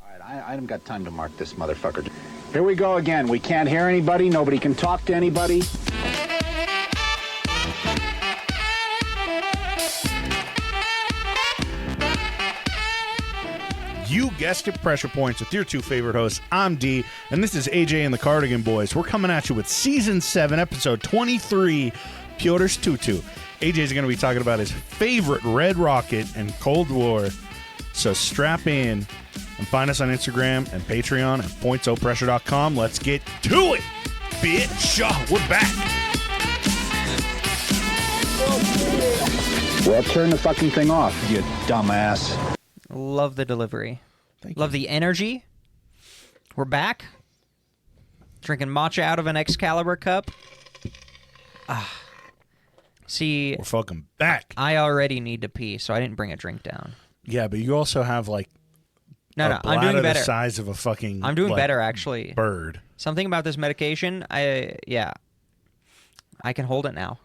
All right, I haven't got time to mark this motherfucker. Here we go again. We can't hear anybody. Nobody can talk to anybody. You guessed it, Pressure Points with your two favorite hosts. I'm D, and this is AJ and the Cardigan Boys. We're coming at you with Season 7, Episode 23, Pyotr's Tu-2. AJ's going to be talking about his favorite Red Rocket and Cold War. So strap in and find us on Instagram and Patreon at pointsopressure.com. Let's get to it, bitch. We're back. Well, turn the fucking thing off, you dumbass. Love the delivery. Love the energy. We're back. Drinking matcha out of an Excalibur cup. See, We're fucking back. I already need to pee, so I didn't bring a drink down. Yeah, but you also have like No, I'm doing better. The size of a fucking I'm doing better, actually. Bird. Something about this medication, I can hold it now.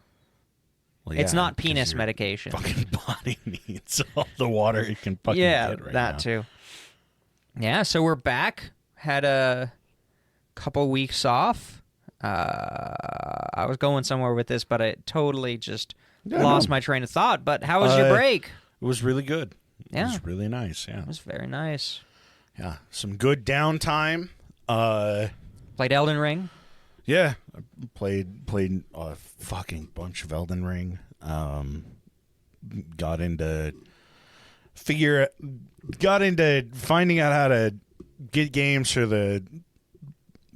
Well, It's yeah, not 'cause penis your medication. Fucking body needs all the water it can fucking get right that now. too. Yeah, so we're back. Had a couple weeks off. I was going somewhere with this, but I totally just lost my train of thought. But how was your break? It was really good. Yeah. It was really nice, yeah. It was very nice. Yeah, some good downtime. Played Elden Ring. Yeah, I played a fucking bunch of Elden Ring. Got into finding out how to get games for the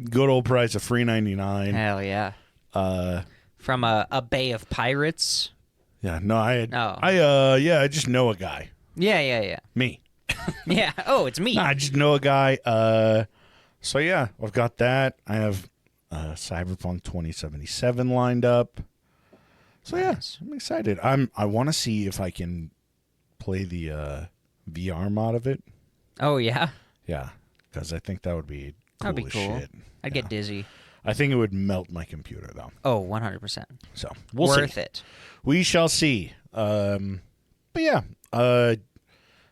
good old price of $3.99. Hell yeah. From a Bay of Pirates. Yeah, no, I just know a guy. Yeah. Me. Yeah. Oh, it's me. I just know a guy. So yeah, I've got that. I have Cyberpunk 2077 lined up. So yeah, I'm excited. I want to see if I can play the VR mod of it. Oh yeah. Yeah, because I think that would be cool. That'd be cool. As shit. I'd get dizzy. I think it would melt my computer though. Oh, 100%. So we'll Worth see. it. We shall see. But yeah,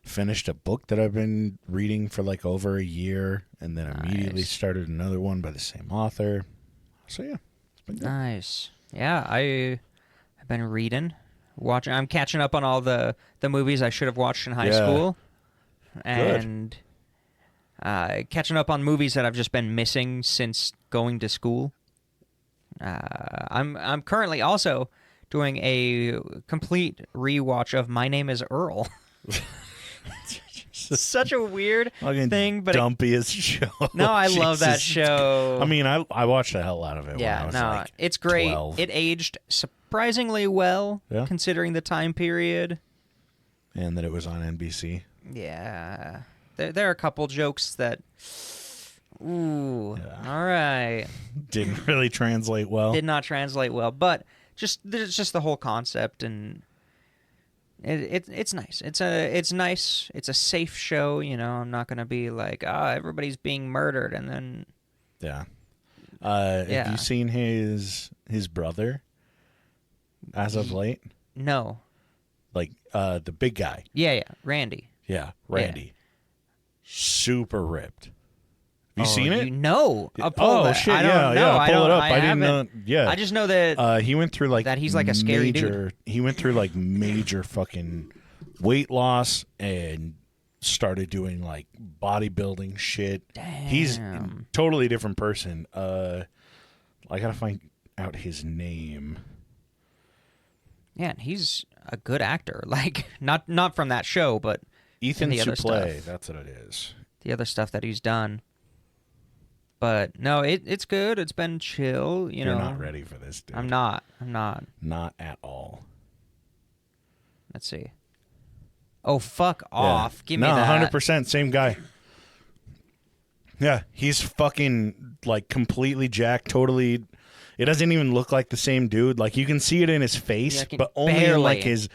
finished a book that I've been reading for like over a year, and then immediately started another one by the same author. So yeah, it's been good. Nice. Yeah, I've been reading, watching. I'm catching up on all the movies I should have watched in high school, and catching up on movies that I've just been missing since going to school. I'm currently also doing a complete rewatch of My Name Is Earl. Such a weird thing, but dumpiest show. No, I love that show. I mean, I watched the hell out of it. Yeah, when I was no, like it's great. 12. It aged surprisingly well, considering the time period. And that it was on NBC. Yeah, there are a couple jokes that, all right, Didn't really translate well. did not translate well, but there's just the whole concept, and it's nice. It's nice. It's a safe show. You know, I'm not gonna be like, everybody's being murdered, and then Have you seen his brother as of late? No. Like the big guy. Yeah, Randy. Yeah, Randy. Yeah. Super ripped. Have you seen it? No. I'll pull that. Shit! I don't know. Yeah, pull it up. I didn't know. Yeah, I just know that he went through like that he's like a scary dude. He went through like major fucking weight loss and started doing like bodybuilding shit. Damn. He's a totally different person. I gotta find out his name. Yeah, and he's a good actor. Like not from that show, but Ethan the other Suplee. stuff. That's what it is. The other stuff that he's done. But no, it's good. It's been chill. You're not ready for this, dude. I'm not. Not at all. Let's see. Oh, fuck off. Give me that. 100% same guy. Yeah, he's fucking like completely jacked, totally. It doesn't even look like the same dude. Like you can see it in his face, but only in like his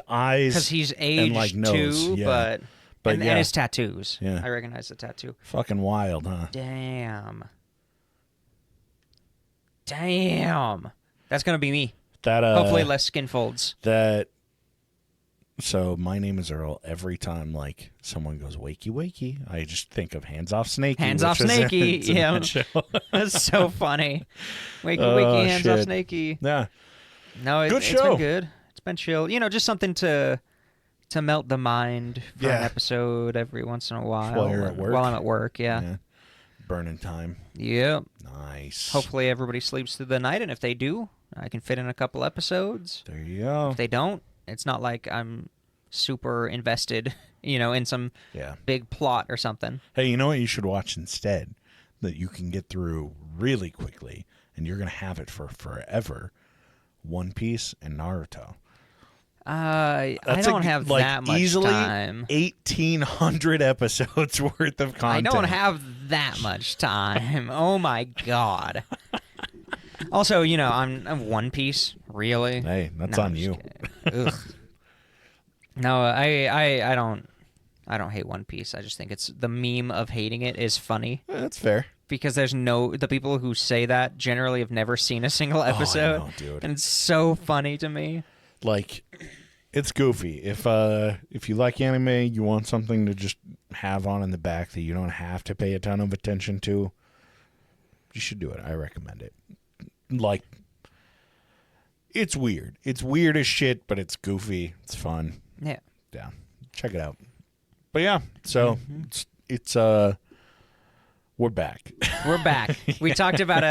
eyes. Because he's aged and, like, nose. too, Yeah. and his tattoos. Yeah. I recognize the tattoo. Fucking wild, huh? Damn. That's gonna be me. That hopefully less skin folds. That So my name is Earl. Every time like someone goes wakey wakey, I just think of Hands Off Snakey. Hands Off Snakey. Yeah, that's so funny. Wakey wakey, Hands Off Snakey. Yeah. No, Good it's show. been good. It's been chill. Just something to melt the mind for an episode every once in a while. While you're at work. While I'm at work, yeah. Burning time. Yep. Nice. Hopefully everybody sleeps through the night, and if they do, I can fit in a couple episodes. There you go. If they don't, it's not like I'm super invested, in some big plot or something. Hey, you know what you should watch instead that you can get through really quickly, and you're going to have it for forever? One Piece and Naruto. I don't have that much easily time. 1,800 episodes worth of content. I don't have that much time. Oh my god. Also, I'm One Piece. Really? Hey, that's No, on I'm you. just kidding. Ugh. No, I don't hate One Piece. I just think it's the meme of hating it is funny. That's fair. Because the people who say that generally have never seen a single episode. I know, dude. And it's so funny to me. Like, it's goofy. If you like anime, you want something to just have on in the back that you don't have to pay a ton of attention to, you should do it. I recommend it. Like, it's weird. It's weird as shit, but it's goofy. It's fun. Yeah. Yeah. Check it out. But yeah, so it's we're back. We're back. We talked about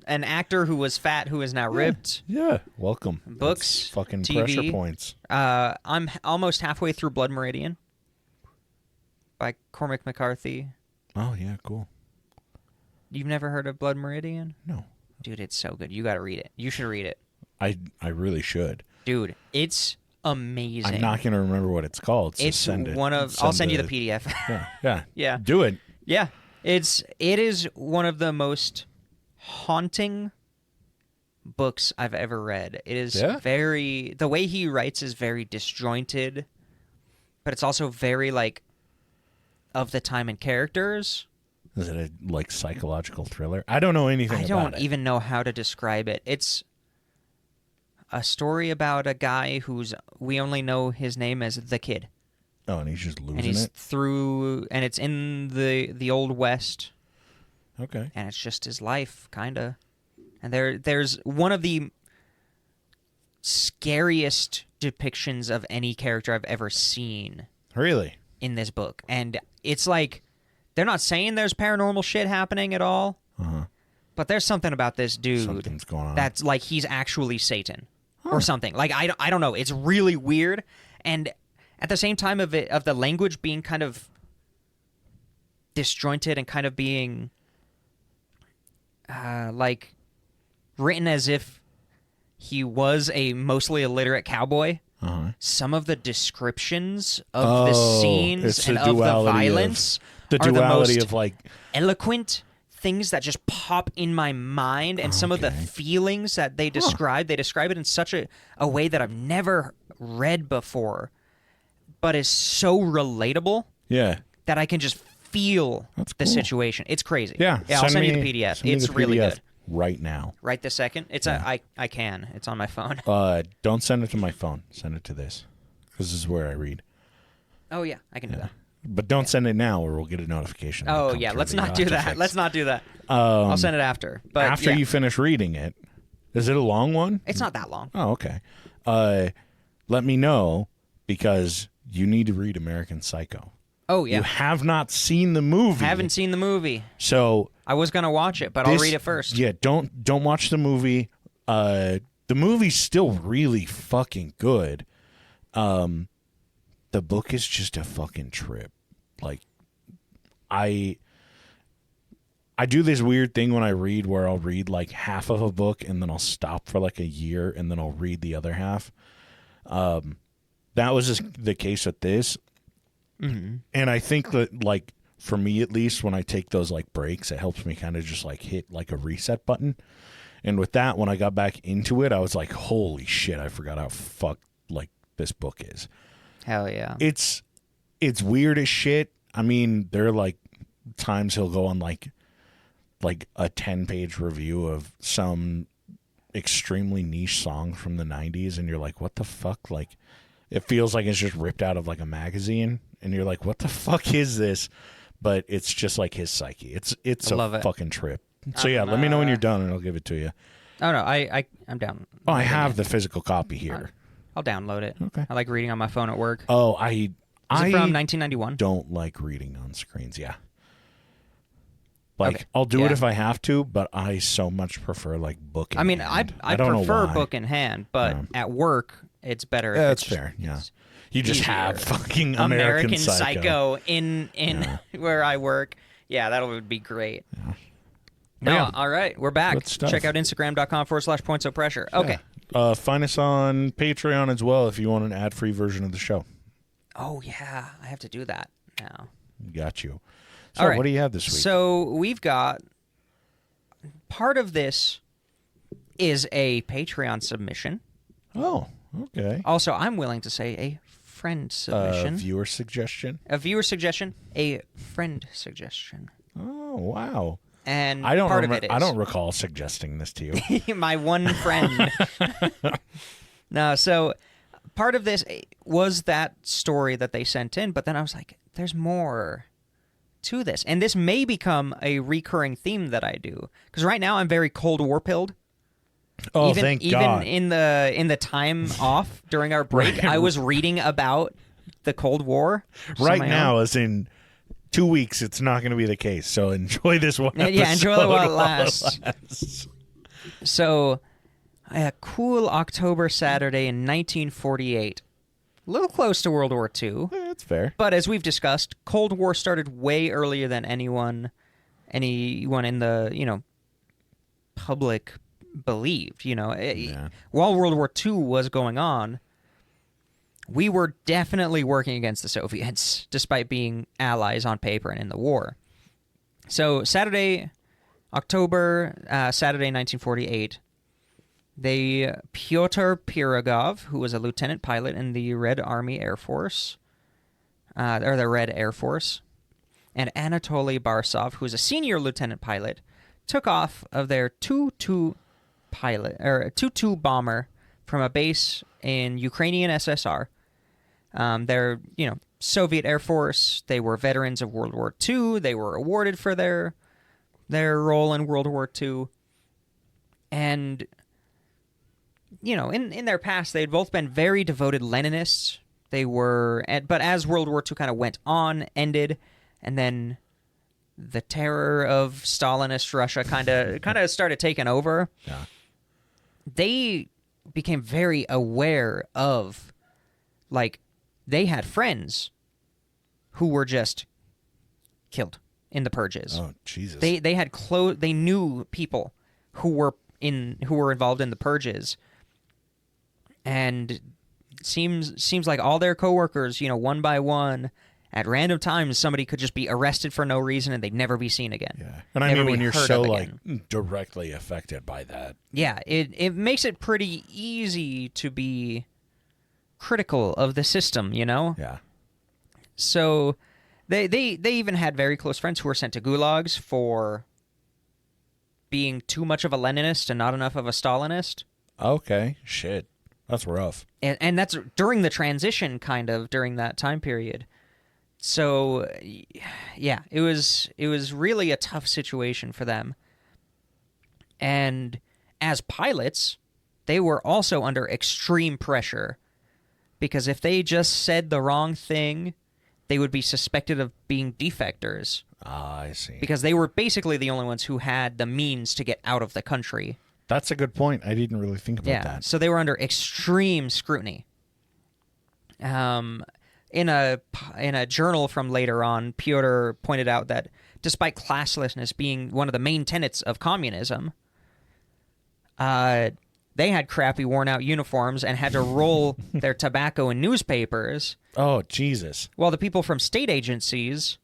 an actor who was fat who is now ripped. Yeah. Welcome. Books, That's fucking TV. pressure points. I'm almost halfway through Blood Meridian by Cormac McCarthy. Oh yeah, cool. You've never heard of Blood Meridian? No. Dude, it's so good. You got to read it. You should read it. I really should. Dude, it's amazing. I'm not going to remember what it's called. So It's I'll send you the PDF. Yeah. Yeah. Do it. Yeah. It is one of the most haunting books I've ever read. It is the way he writes is very disjointed, but it's also very like of the time and characters. Is it a psychological thriller? I don't know anything about it. I don't even know how to describe it. It's a story about a guy we only know his name as the Kid. Oh, and he's just losing And he's it? and it's in the Old West. Okay. And it's just his life, kind of. And there's one of the scariest depictions of any character I've ever seen. Really? In this book. And it's like, they're not saying there's paranormal shit happening at all, but there's something about this dude Something's going on. that's like he's actually Satan or something. Like, I don't know. It's really weird. And at the same time of the language being kind of disjointed and kind of being like written as if he was mostly illiterate cowboy. Some of the descriptions of the scenes and of the violence the are the duality most of like eloquent things that just pop in my mind, and some of the feelings that they describe it in such a way that I've never read before, but is so relatable that I can just feel the situation. It's crazy. Yeah, I'll send you the PDF. It's really good. Right now. Right this second. It's I can. It's on my phone. Don't send it to my phone. Send it to this, because this is where I read. Oh yeah, I can do that. But don't send it now, or we'll get a notification. Oh yeah, let's not do that. Let's not do that. I'll send it after. But after you finish reading it, is it a long one? It's not that long. Oh, okay. Let me know, because you need to read American Psycho. Oh yeah. You have not seen the movie. Haven't seen the movie. So I was gonna watch it, but I'll read it first. Yeah, don't watch the movie. The movie's still really fucking good. The book is just a fucking trip. Like, I do this weird thing when I read where I'll read like half of a book and then I'll stop for like a year and then I'll read the other half. That was just the case with this. And I think that, like, for me at least, when I take those like breaks, it helps me kind of just like hit like a reset button. And with that, when I got back into it, I was like, holy shit, I forgot how fucked like this book is. Hell yeah. It's weird as shit. I mean, there are like times he'll go on like a 10-page review of some extremely niche song from the 90s, and you're like, what the fuck? Like, it feels like it's just ripped out of like a magazine, and you're like, what the fuck is this? But it's just like his psyche. It's a fucking trip. So yeah, let me know when you're done, and I'll give it to you. Oh no, I'm down. Oh, I have the physical copy here. I'll download it. Okay. I like reading on my phone at work. Oh, Is it from 1991? Don't like reading on screens. Yeah. Like, Okay. I'll do it if I have to, but I so much prefer like book in I mean, hand. I don't prefer know why. book in hand, but at work it's better. Yeah, if that's it's fair. Yeah. You just easier. have fucking American Psycho. in where I work. Yeah, that would be great. Yeah. No, Yeah. all right, we're back. Good stuff. Check out Instagram.com/points of pressure. Okay. Find us on Patreon as well if you want an ad-free version of the show. Oh yeah, I have to do that now. Got you. So All right. what do you have this week? So we've got part of this is a Patreon submission. Oh, okay. Also, I'm willing to say a friend submission. Viewer suggestion. A viewer suggestion, a friend suggestion. Oh, wow. And I don't part of it is I don't recall suggesting this to you. my one friend. No, so part of this was that story that they sent in, but then I was like, there's more to this. And this may become a recurring theme that I do. Because right now I'm very Cold War pilled. Oh, thank God. Even in the time off during our break, I was reading about the Cold War. Right now, as in 2 weeks, it's not going to be the case. So enjoy this one. Yeah, enjoy it while it while lasts. So, a cool October Saturday in 1948. A little close to World War II. That's fair. But as we've discussed, Cold War started way earlier than anyone in the, public believed. While World War II was going on, we were definitely working against the Soviets, despite being allies on paper and in the war. So Saturday, 1948, Pyotr Pirogov, who was a lieutenant pilot in the Red Army Air Force, or the Red Air Force, and Anatoly Barsov, who was a senior lieutenant pilot, took off of their Tu-2 bomber from a base in Ukrainian SSR. They're, Soviet Air Force. They were veterans of World War II. They were awarded for their role in World War II. And, in their past, they had both been very devoted Leninists. They were, but as World War II kind of went on, ended, and then the terror of Stalinist Russia kind of started taking over. Yeah. They became very aware of, they had friends who were just killed in the purges. Oh, Jesus. They had they knew people who were involved in the purges, and seems like all their coworkers, one by one, at random times, somebody could just be arrested for no reason and they'd never be seen again. Yeah, and I mean when you're so directly affected by that. Yeah, it makes it pretty easy to be critical of the system, Yeah. So they even had very close friends who were sent to gulags for being too much of a Leninist and not enough of a Stalinist. Okay, shit. That's rough. And that's during the transition, kind of, during that time period. So, yeah, it was really a tough situation for them. And as pilots, they were also under extreme pressure, because if they just said the wrong thing, they would be suspected of being defectors. Ah, I see. Because they were basically the only ones who had the means to get out of the country. That's a good point. I didn't really think about that. So they were under extreme scrutiny. In a journal from later on, Pyotr pointed out that despite classlessness being one of the main tenets of communism, they had crappy, worn-out uniforms and had to roll their tobacco in newspapers. Oh, Jesus. While the people from state agencies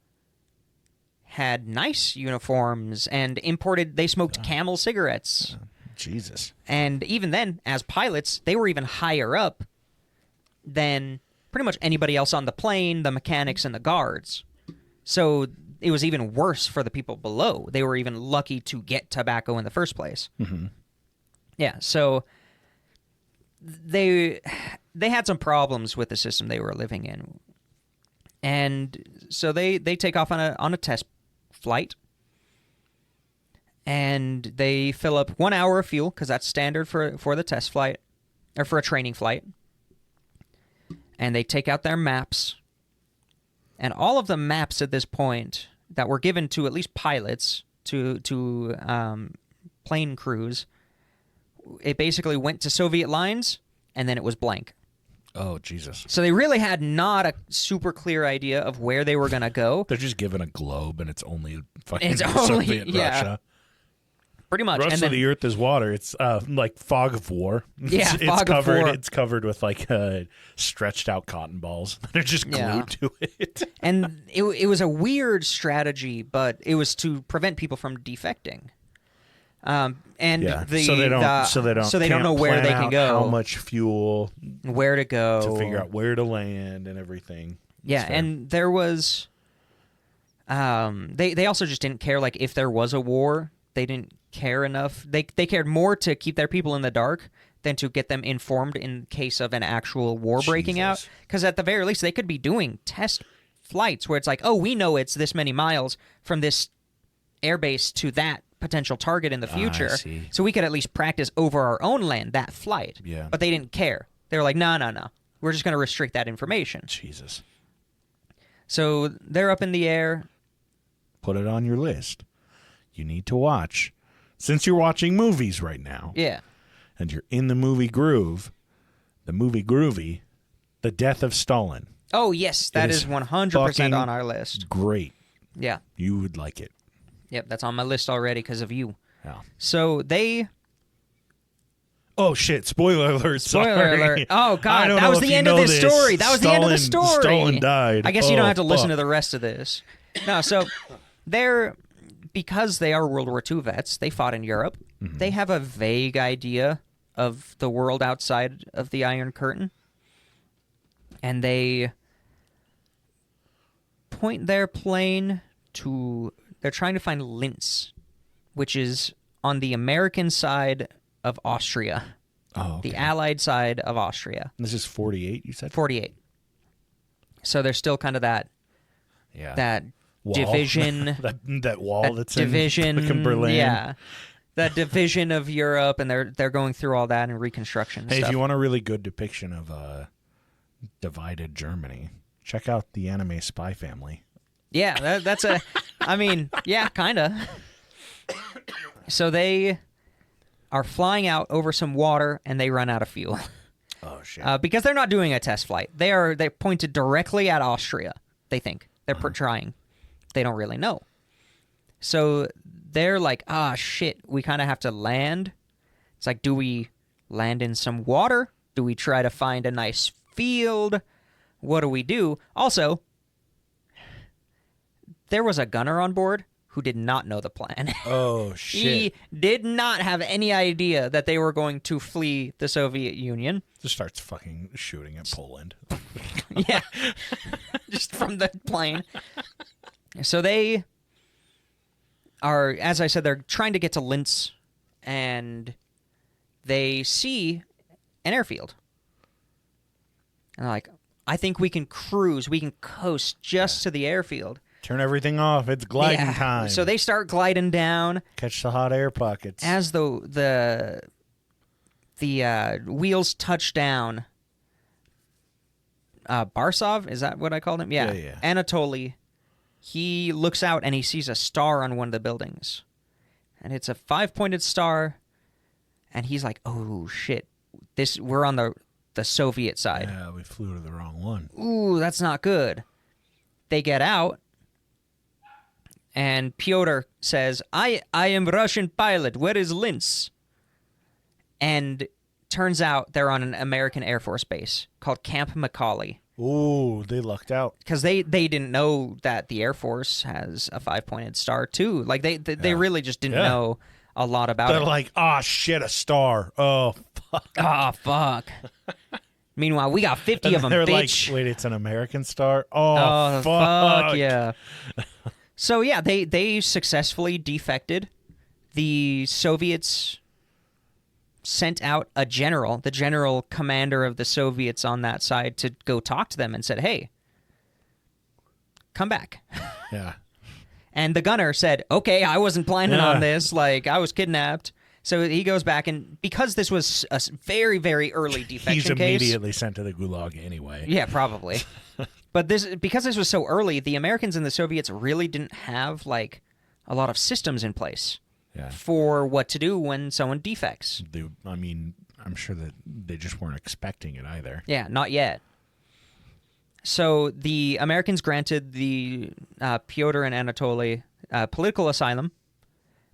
had nice uniforms and they smoked Camel cigarettes. Jesus. And even then, as pilots, they were even higher up than pretty much anybody else on the plane, the mechanics, and the guards. So it was even worse for the people below. They were even lucky to get tobacco in the first place. Mm-hmm. Yeah, so they had some problems with the system they were living in. And so they take off on a test flight. And they fill up 1 hour of fuel, because that's standard for the test flight, or for a training flight. And they take out their maps. And all of the maps at this point that were given to at least pilots, to plane crews, it basically went to Soviet lines, and then it was blank. Oh, Jesus. So they really had not a super clear idea of where they were going to go. They're just given a globe, and it's only fucking It's only- Soviet yeah. Russia. Pretty much. Rest And then, of the Earth is water. It's like fog of war. Yeah, it's fog of covered. war. It's covered with like stretched out cotton balls. They're just glued Yeah. to it. and it was a weird strategy, but it was to prevent people from defecting. And Yeah. the, so they don't. the- so they don't. so they don't can't know where plan they can out go, How much fuel where to go, to figure out where to land and everything. Yeah, That's fair. and there was. They also just didn't care. Like, if there was a war, they didn't care enough. They cared more to keep their people in the dark than to get them informed in case of an actual war breaking out. Jesus. Because at the very least, they could be doing test flights where it's like, oh, we know it's this many miles from this airbase to that potential target in the future. see. So we could at least practice over our own land that flight. Yeah. But they didn't care. They were like, no. We're just going to restrict that information. Jesus. So they're up in the air. Put it on your list. You need to watch. Since you're watching movies right now, Yeah. and you're in the movie groove, the movie groovy, The Death of Stalin. Oh, yes. That is is 100% fucking on our list. Great. Yeah. You would like it. Yep, that's on my list already because of you. Yeah. So they... Oh, shit. Spoiler alert. Spoiler Sorry. alert. Oh, I God. don't That know was if the you end of know this this. story. That was the end of the story. Stalin died. I guess you don't Oh, have to listen fuck. to the rest of this. No, so they're... Because they are World War II vets, they fought in Europe. Mm-hmm. They have a vague idea of the world outside of the Iron Curtain. And they point their plane to... They're trying to find Linz, which is on the American side of Austria. Oh, okay. The Allied side of Austria. This is 48, you said? 48. So there's still kind of that Wall. division. that wall that that's division, in Berlin. Yeah. That division of Europe, and they're going through all that and reconstruction and Hey, stuff. if you want a really good depiction of divided Germany, check out the anime Spy Family. Yeah, that's a... I mean, yeah, kind of. So they are flying out over some water, and they run out of fuel. Oh, shit. Because they're not doing a test flight. They're pointed directly at Austria, they think. They're trying. They don't really know. So they're like, shit, we kind of have to land. It's like, do we land in some water? Do we try to find a nice field? What do we do? Also, there was a gunner on board who did not know the plan. Oh, shit. He did not have any idea that they were going to flee the Soviet Union. Just starts fucking shooting at Poland. Yeah. Just from the plane. So they are, as I said, they're trying to get to Linz, and they see an airfield. And they're like, I think we can cruise, we can coast just to the airfield. Turn everything off. It's gliding time. So they start gliding down. Catch the hot air pockets. As the wheels touch down, Barsov, is that what I called him? Yeah. Yeah. Anatoly, he looks out and he sees a star on one of the buildings. And it's a 5-pointed star. And he's like, oh, shit. We're on the Soviet side. Yeah, we flew to the wrong one. Ooh, that's not good. They get out. And Pyotr says, I am Russian pilot. Where is Linz? And turns out they're on an American Air Force base called Camp McCauley. Ooh, they lucked out. Because they didn't know that the Air Force has a 5-pointed star, too. Like, they really just didn't know a lot about They're it. like, shit, a star. Oh, fuck. Oh, fuck. Meanwhile, we got 50 And of them, they're bitch. like, wait, it's an American star? Oh, Oh, fuck. yeah. So, yeah, they successfully defected. The Soviets sent out a general, the general commander of the Soviets on that side, to go talk to them and said, hey, come back. Yeah. And the gunner said, okay, I wasn't planning on this. Like, I was kidnapped. So he goes back, and because this was a very, very early defection He's case... immediately sent to the gulag anyway. Yeah, probably. But because this was so early, the Americans and the Soviets really didn't have, like, a lot of systems in place for what to do when someone defects. I'm sure that they just weren't expecting it either. Yeah, not yet. So the Americans granted the Pyotr and Anatoly political asylum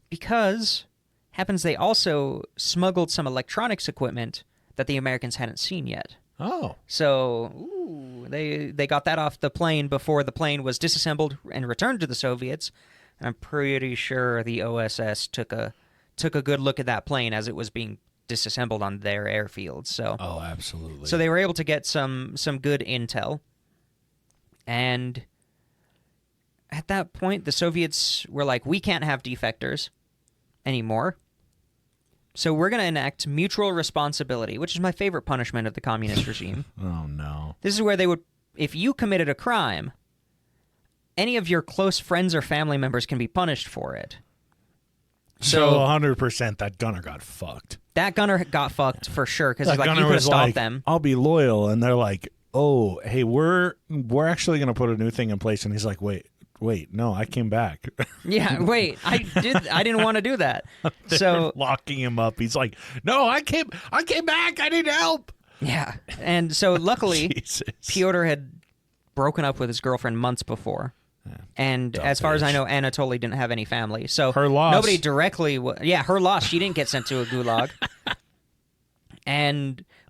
because happens they also smuggled some electronics equipment that the Americans hadn't seen yet. Oh. So they got that off the plane before the plane was disassembled and returned to the Soviets. And I'm pretty sure the OSS took a good look at that plane as it was being disassembled on their airfield. So Absolutely. So they were able to get some good intel. And at that point, the Soviets were like, we can't have defectors anymore. So we're going to enact mutual responsibility, which is my favorite punishment of the communist regime. Oh, no. This is where they would, if you committed a crime, any of your close friends or family members can be punished for it. So 100% that gunner got fucked. That gunner got fucked for sure, because That like, you gunner could have was stopped like, them. I'll be loyal. And they're like, oh, hey, we're actually going to put a new thing in place. And he's like, wait, no, I came back. Yeah, wait, I didn't want to do that. So locking him up. He's like, no, I came back. I need help. Yeah. And so luckily, Jesus. Pyotr had broken up with his girlfriend months before. Yeah. And as far as I know, Anatoly didn't have any family. So her loss. Nobody directly... her loss. She didn't get sent to a gulag.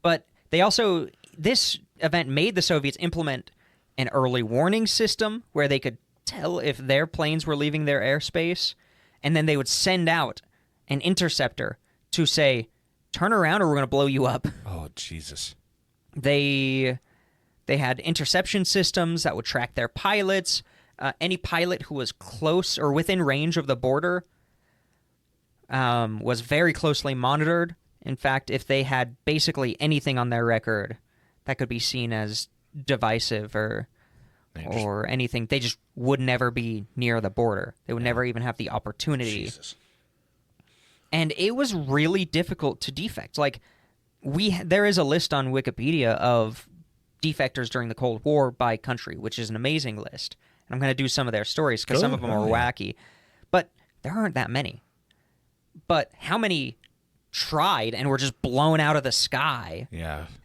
But they also... This event made the Soviets implement an early warning system where they could tell if their planes were leaving their airspace, and then they would send out an interceptor to say, turn around or we're going to blow you up. Oh, Jesus. They had interception systems that would track their pilots. Any pilot who was close or within range of the border was very closely monitored. In fact, if they had basically anything on their record that could be seen as divisive or anything, they just would never be near the border. They would never even have the opportunity. Jesus. And it was really difficult to defect. Like, there is a list on Wikipedia of defectors during the Cold War by country, which is an amazing list. And I'm going to do some of their stories because some of them are wacky. But there aren't that many. But how many tried and were just blown out of the sky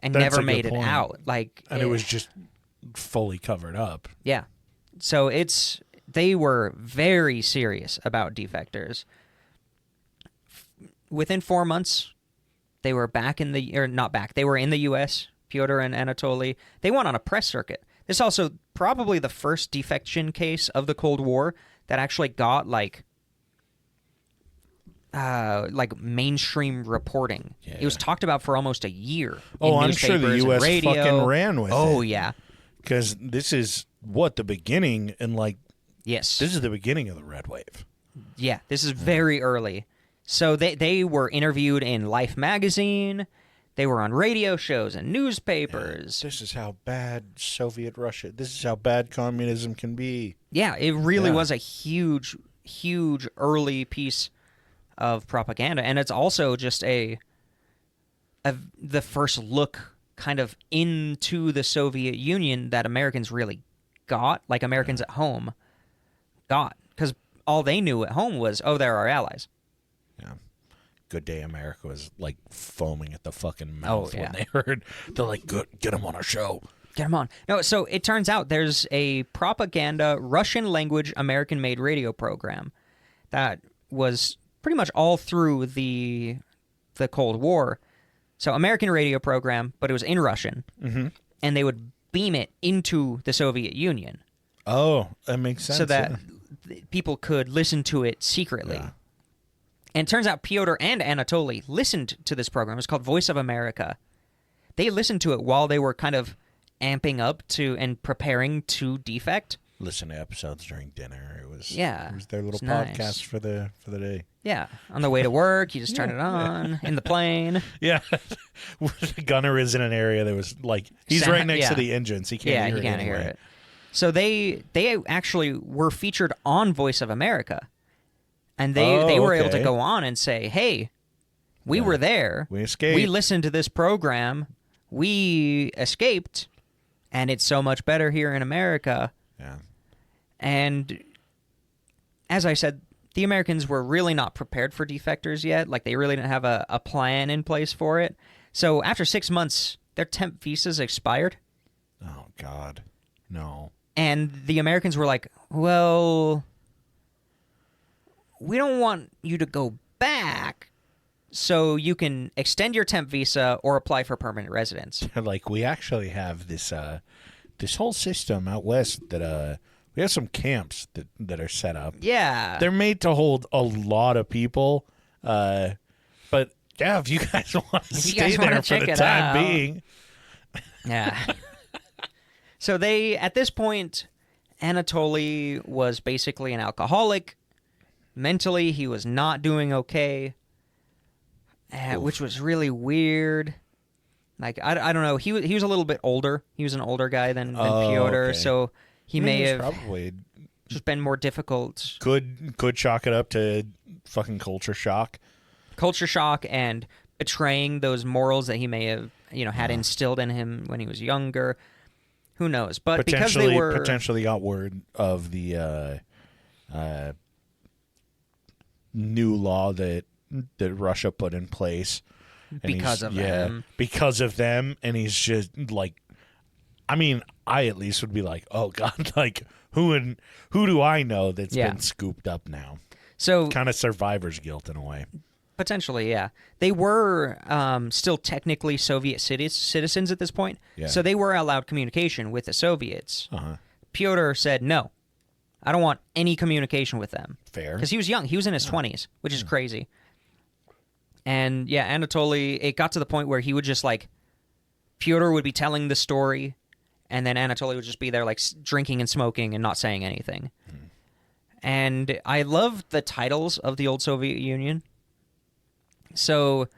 and never made it out? And it was just fully covered up. Yeah. So they were very serious about defectors. Within 4 months, they were they were in the U.S., Pyotr and Anatoly. They went on a press circuit. This is also probably the first defection case of the Cold War that actually got like mainstream reporting. Yeah. It was talked about for almost a year. Oh, in I'm sure the U.S. radio. fucking ran with it. Oh, yeah. Because this is, the beginning, and yes, this is the beginning of the Red Wave. Yeah, this is very early. So they were interviewed in Life magazine. They were on radio shows and newspapers. This is how bad Soviet Russia, this is how bad communism can be. Yeah, it really was a huge, huge early piece of propaganda. And it's also just the first look kind of into the Soviet Union that Americans really got, like Americans at home got. Because all they knew at home was, they're our allies. Yeah. Good Day America was like foaming at the fucking mouth when they heard. They're like, get them on our show. Get them on. No, so it turns out there's a propaganda Russian language American made radio program that was pretty much all through the Cold War. So American radio program, but it was in Russian. Mm-hmm. And they would beam it into the Soviet Union. Oh, that makes sense. So that people could listen to it secretly. Yeah. And it turns out Pyotr and Anatoly listened to this program. It's called Voice of America. They listened to it while they were kind of amping up to and preparing to defect. listen to episodes during dinner. It was their little it's podcast nice. for the day. Yeah, on the way to work, you just turn it on in the plane. Yeah, the gunner is in an area that was like he's right next to the engines. He can't hear it anyway. So they actually were featured on Voice of America, and they were able to go on and say, "Hey, we were there. We escaped. We listened to this program. We escaped, and it's so much better here in America." Yeah. And as I said, the Americans were really not prepared for defectors yet. Like, they really didn't have a plan in place for it. So after 6 months, their temp visas expired. Oh, God. No. And the Americans were like, well, we don't want you to go back, so you can extend your temp visa or apply for permanent residence. Like, we actually have this this whole system out west that we have some camps that are set up. Yeah. They're made to hold a lot of people. But yeah, if you guys want to stay there for the time being. Yeah. So at this point, Anatoly was basically an alcoholic. Mentally, he was not doing okay, which was really weird. Like, I don't know. He was a little bit older. He was an older guy than Pyotr, so he may have probably just been more difficult. Could chalk it up to fucking culture shock. Culture shock and betraying those morals that he may have, had instilled in him when he was younger. Who knows? But because they were potentially got word of the new law that Russia put in place. Because of them. Because of them, and he's just like, I mean, I at least would be like, oh God, like who do I know that's been scooped up now? So kind of survivor's guilt in a way. Potentially, yeah. They were still technically Soviet citizens at this point, so they were allowed communication with the Soviets. Pyotr said, no, I don't want any communication with them. Fair. Because he was young. He was in his 20s, which is crazy. And yeah, Anatoly, it got to the point where he would just like, Pyotr would be telling the story, and then Anatoly would just be there like drinking and smoking and not saying anything. And I love the titles of the old Soviet Union. So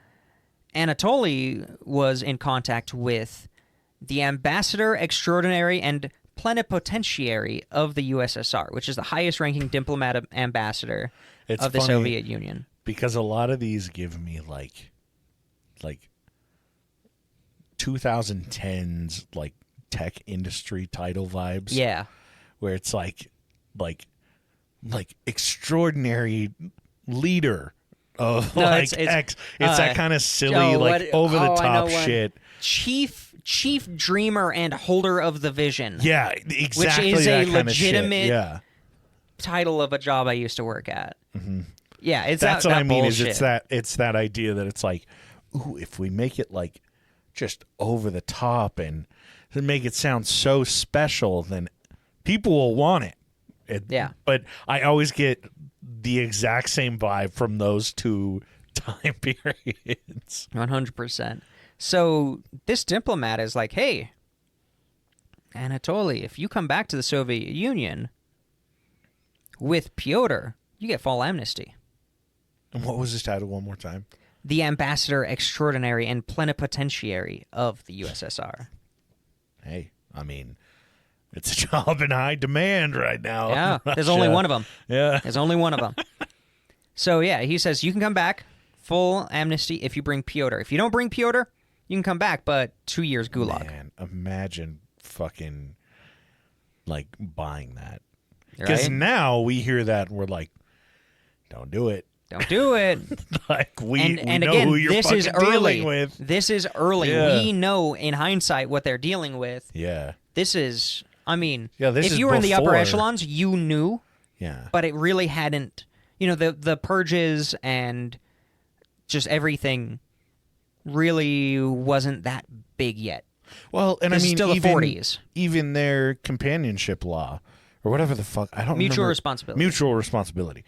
Anatoly was in contact with the ambassador extraordinary and plenipotentiary of the USSR, which is the highest ranking diplomat ambassador of the Soviet Union. Because a lot of these give me like 2010s like tech industry title vibes. Yeah. Where it's like extraordinary leader of it's that kind of silly over the top shit. Chief dreamer and holder of the vision. Yeah, exactly. Which is that a kind of shit. legitimate title of a job I used to work at. Mm-hmm. Yeah, that's what I mean. Bullshit. Is it's that idea that it's like, ooh, if we make it like just over the top and make it sound so special, then people will want it. Yeah. But I always get the exact same vibe from those two time periods. 100%. So this diplomat is like, hey, Anatoly, if you come back to the Soviet Union with Pyotr, you get full amnesty. And what was his title one more time? The ambassador extraordinary and plenipotentiary of the USSR. Hey, I mean, it's a job in high demand right now. Yeah, there's only one of them. Yeah. There's only one of them. So, yeah, he says you can come back, full amnesty, if you bring Pyotr. If you don't bring Pyotr, you can come back, but 2 years gulag. Man, imagine fucking, like, buying that. Because now we hear that and we're like, don't do it. Don't do it. Like, we know again, who you're this is fucking early. dealing with. This is early. Yeah. We know in hindsight what they're dealing with. Yeah. This is, I mean, this if is you were in the upper before. echelons, you knew. Yeah. But it really hadn't, the purges and just everything really wasn't that big yet. Well, and This I is mean, still the even, 40s. even their companionship law, or whatever the fuck, I don't Mutual remember. responsibility. Mutual responsibility.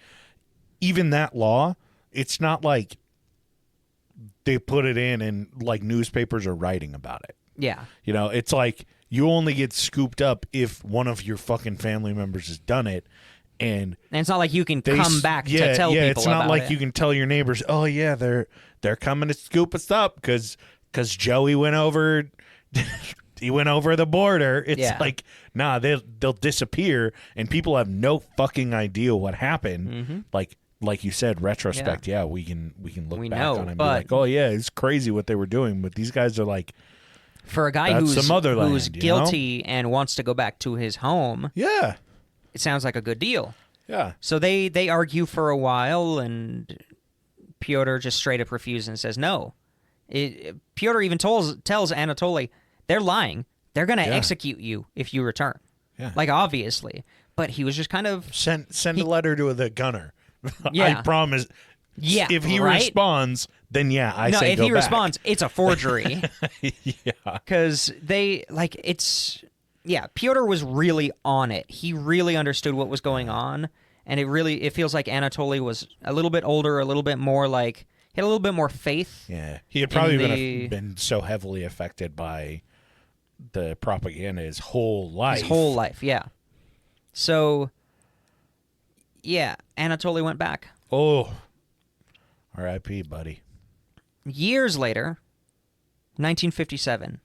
Even that law, it's not like they put it in and like newspapers are writing about it. Yeah. It's like you only get scooped up if one of your fucking family members has done it. And it's not like you can come back to tell people it's not about like it. you can tell your neighbors, oh, yeah, they're coming to scoop us up because Joey went over he went over the border. It's like, nah, they'll disappear, and people have no fucking idea what happened. Like you said, retrospect, we can look back on it and be like, oh, yeah, it's crazy what they were doing, but these guys are like, for a guy who's guilty and wants to go back to his home, it sounds like a good deal. Yeah. So they argue for a while, and Pyotr just straight up refuses and says no. Pyotr even tells Anatoly, they're lying. They're going to execute you if you return. Yeah. Like, obviously. But he was just kind of... Send a letter to the gunner. I promise. Yeah, if he responds, then I say go back. No, if he responds, it's a forgery. Yeah. Because Pyotr was really on it. He really understood what was going on, and it feels like Anatoly was a little bit older, a little bit more like, he had a little bit more faith. Yeah. He had probably been so heavily affected by the propaganda his whole life. Yeah. So, Anatoly went back. Oh, R.I.P., buddy. Years later, 1957,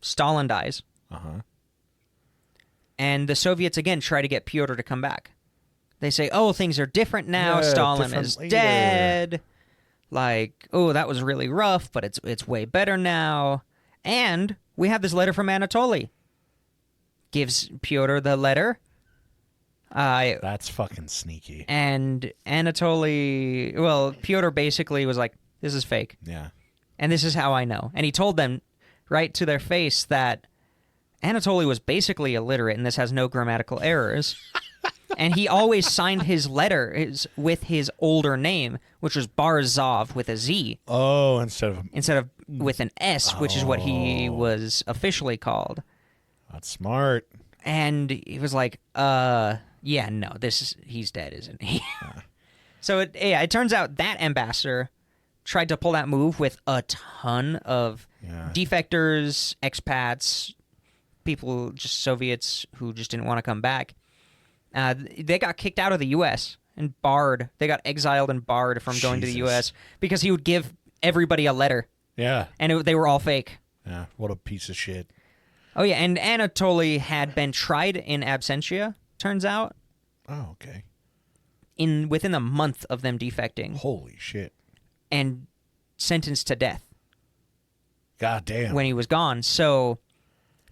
Stalin dies. And the Soviets again try to get Pyotr to come back. They say, oh, things are different now. Stalin is dead. Like, oh, that was really rough, but it's way better now. And we have this letter from Anatoly. Gives Pyotr the letter. That's fucking sneaky. And Anatoly, Pyotr basically was like, this is fake. Yeah. And this is how I know. And he told them right to their face that Anatoly was basically illiterate and this has no grammatical errors. And he always signed his letters with his older name, which was Barzov with a Z. Oh, instead of with an S, which is what he was officially called. That's smart. And he was like, he's dead, isn't he? So it turns out that ambassador tried to pull that move with a ton of defectors, expats, people, just Soviets who just didn't want to come back. They got kicked out of the U.S. and barred. They got exiled and barred from going to the U.S. because he would give everybody a letter. Yeah. And they were all fake. Yeah, what a piece of shit. Oh, yeah, and Anatoly had been tried in absentia, turns out. Oh, okay. Within a month of them defecting. Holy shit. And sentenced to death. God damn. When he was gone. So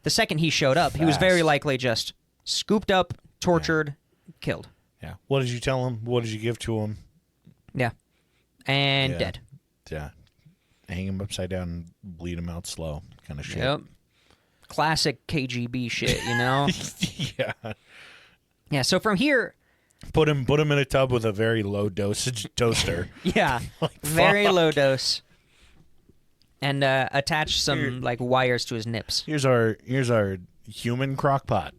the second he showed up, he was very likely just scooped up, tortured, killed. Yeah. What did you tell him? What did you give to him? Yeah. And dead. Yeah. Hang him upside down and bleed him out slow kind of shit. Yep. Classic KGB shit, you know? Yeah. Yeah, so from here... Put him in a tub with a very low dosage toaster. Yeah. Very low dose. And attach some wires to his nips. Here's our human crock pot.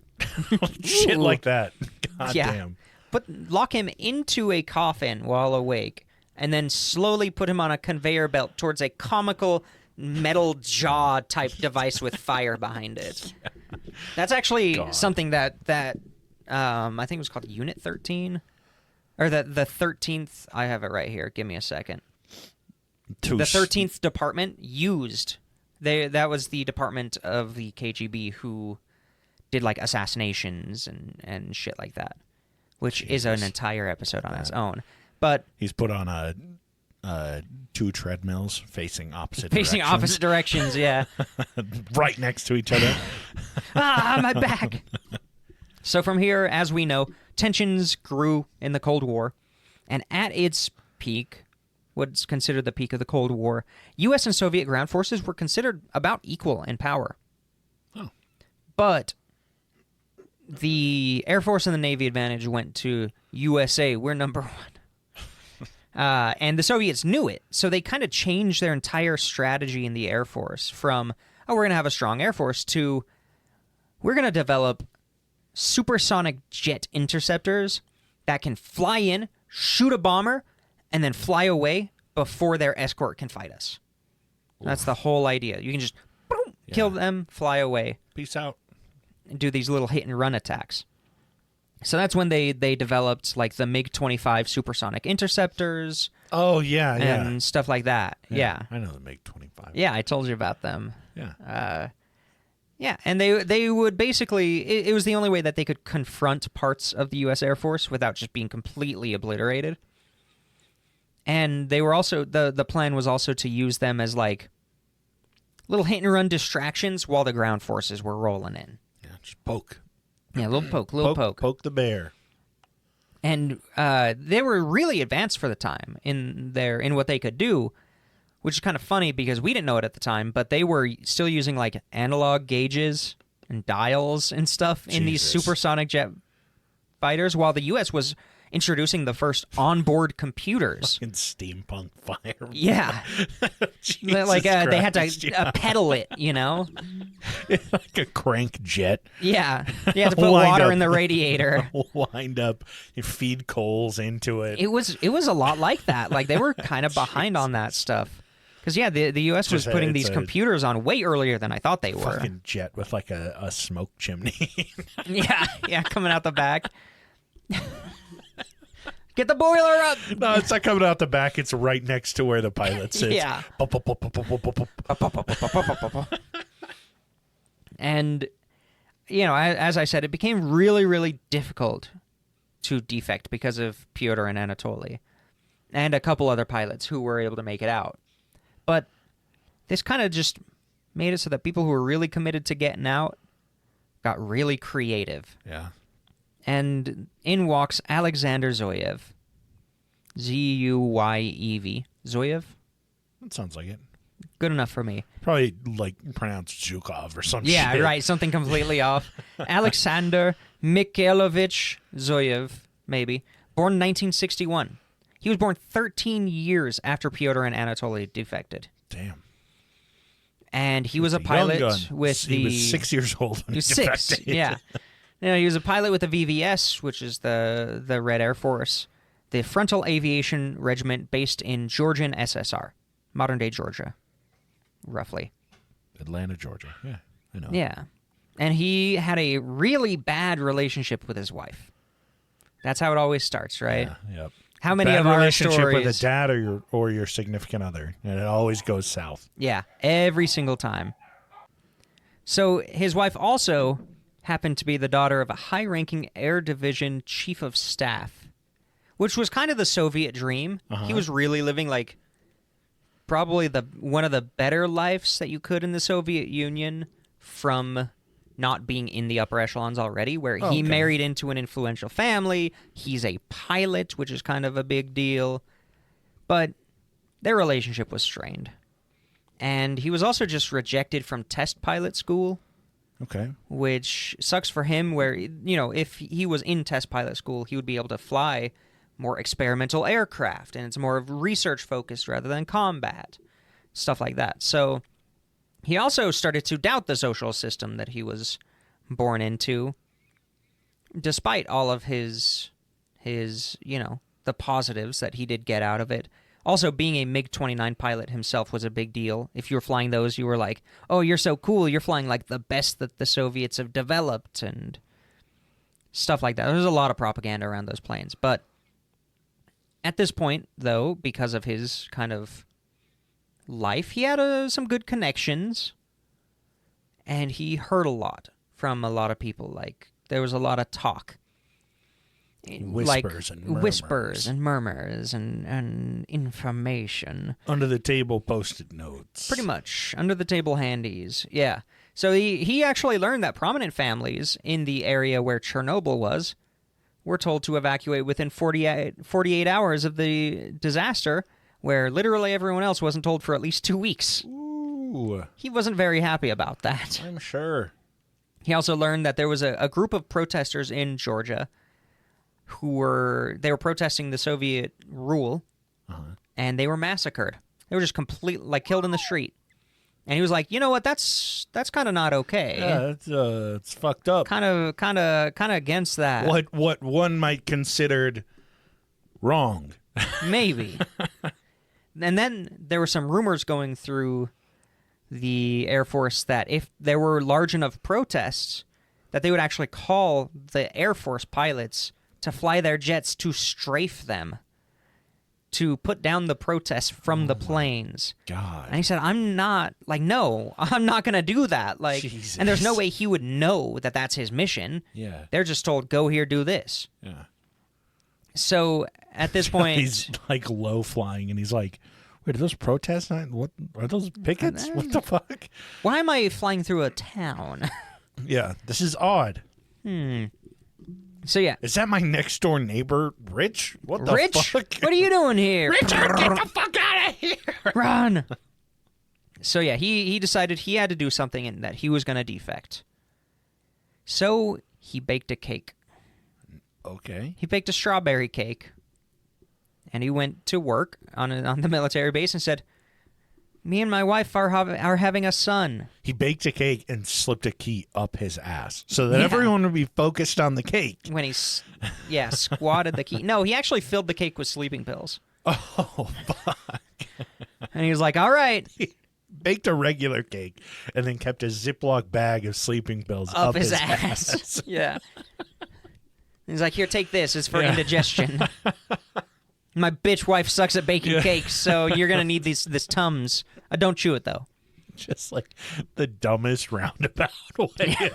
Shit like that. God damn. But lock him into a coffin while awake, and then slowly put him on a conveyor belt towards a comical metal jaw type device with fire behind it. That's actually something that I think it was called Unit 13, or the 13th. I have it right here. Give me a second. The 13th department used. That was the department of the KGB who did like assassinations and shit like that, which is an entire episode on its own. But he's put on two treadmills facing opposite directions, yeah. Right next to each other. My back. So from here, as we know, tensions grew in the Cold War, and at its peak, what's considered the peak of the Cold War, U.S. and Soviet ground forces were considered about equal in power. Oh. But the Air Force and the Navy advantage went to USA. We're number one. And the Soviets knew it, so they kind of changed their entire strategy in the Air Force from, we're going to have a strong Air Force, to we're going to develop supersonic jet interceptors that can fly in, shoot a bomber, and then fly away before their escort can fight us. Oof. That's the whole idea. You can just kill them, fly away. Peace out. do these little hit and run attacks. So that's when they developed like the MiG-25 supersonic interceptors. Oh yeah, and stuff like that. Yeah. I know the MiG-25. Yeah, I told you about them. Yeah. Yeah, and they would basically it was the only way that they could confront parts of the U.S. Air Force without just being completely obliterated. And they were also the plan was also to use them as like little hit and run distractions while the ground forces were rolling in. Yeah, just poke. Yeah, little poke. Poke the bear. And they were really advanced for the time in what they could do, which is kind of funny because we didn't know it at the time, but they were still using like analog gauges and dials and stuff in these supersonic jet fighters, while the U.S. was introducing the first onboard computers. Fucking steampunk fire. Yeah. Like they had to pedal it, you know? Like a crank jet. Yeah. You had to put water in the radiator. Wind up. You feed coals into it. It was a lot like that. Like they were kind of behind on that stuff. Because, yeah, the U.S. was putting these computers on way earlier than I thought they were. Fucking jet with like a smoke chimney. yeah, coming out the back. Get the boiler up! No, it's not coming out the back. It's right next to where the pilot sits. Yeah. And, you know, as I said, it became really, really difficult to defect because of Pyotr and Anatoly and a couple other pilots who were able to make it out. But this kind of just made it so that people who were really committed to getting out got really creative. Yeah. And in walks Alexander Zoyev. Zuyev. Zoyev? That sounds like it. Good enough for me. Probably like pronounced Zhukov or some shit. Yeah, right. Something completely off. Alexander Mikhailovich Zoyev, maybe. Born in 1961. He was born 13 years after Pyotr and Anatoly defected. Damn. And he was a pilot with He was 6 years old when he six, defected. yeah. You know, he was a pilot with the VVS, which is the Red Air Force, the Frontal Aviation Regiment based in Georgian SSR, modern-day Georgia, roughly. Atlanta, Georgia. Yeah, I know. Yeah. And he had a really bad relationship with his wife. That's how it always starts, right? Yeah, yep. How many bad of our relationship stories... with a dad or your significant other, and it always goes south. Yeah, every single time. So his wife also happened to be the daughter of a high-ranking Air Division Chief of Staff, which was kind of the Soviet dream. Uh-huh. He was really living, like, probably one of the better lives that you could in the Soviet Union from not being in the upper echelons already, where he married into an influential family. He's a pilot, which is kind of a big deal. But their relationship was strained. And he was also just rejected from test pilot school. Okay. Which sucks for him, where, you know, if he was in test pilot school, he would be able to fly more experimental aircraft, and it's more of research-focused rather than combat, stuff like that. So he also started to doubt the social system that he was born into, despite all of his you know, the positives that he did get out of it. Also, being a MiG-29 pilot himself was a big deal. If you were flying those, you were like, oh, you're so cool. You're flying like the best that the Soviets have developed and stuff like that. There's a lot of propaganda around those planes. But at this point, though, because of his kind of life, he had some good connections. And he heard a lot from a lot of people. Like, there was a lot of talk. Whispers and murmurs and information. Under the table post-it notes. Pretty much. Under the table handies. Yeah. So he actually learned that prominent families in the area where Chernobyl was were told to evacuate within 48 hours of the disaster, where literally everyone else wasn't told for at least 2 weeks. Ooh. He wasn't very happy about that. I'm sure. He also learned that there was a group of protesters in Georgia who were protesting the Soviet rule, and they were massacred. They were just completely, like, killed in the street. And he was like, you know what? That's kind of not okay. Yeah, it's fucked up. Kind of against that. What one might considered wrong. Maybe. And then there were some rumors going through the Air Force that if there were large enough protests, that they would actually call the Air Force pilots to fly their jets to strafe them, to put down the protests from the planes. God. And he said, I'm not going to do that. Like, Jesus. and there's no way he would know that that's his mission. Yeah. They're just told, go here, do this. Yeah. So at this point, he's like low flying, and he's like, "Wait, are those protests? What are those pickets? What the fuck? why am I flying through a town?" Yeah, this is odd. So yeah, Is that my next door neighbor, Rich? What the Rich, fuck? what are you doing here? Richard, get the fuck out of here! Run! So yeah, he decided he had to do something and that he was going to defect. So he baked a cake. Okay. He baked a strawberry cake, and he went to work on the military base and said, "Me and my wife are having a son." He baked a cake and slipped a key up his ass so that Yeah. everyone would be focused on the cake. When he, squatted the key. No, he actually filled the cake with sleeping pills. Oh, fuck. And he was like, "All right." Baked a regular cake and then kept a Ziploc bag of sleeping pills Up his ass. Yeah. He's like, "Here, take this. It's for indigestion." My bitch wife sucks at baking cakes, so you're going to need this Tums. Don't chew it, though. Just like the dumbest roundabout way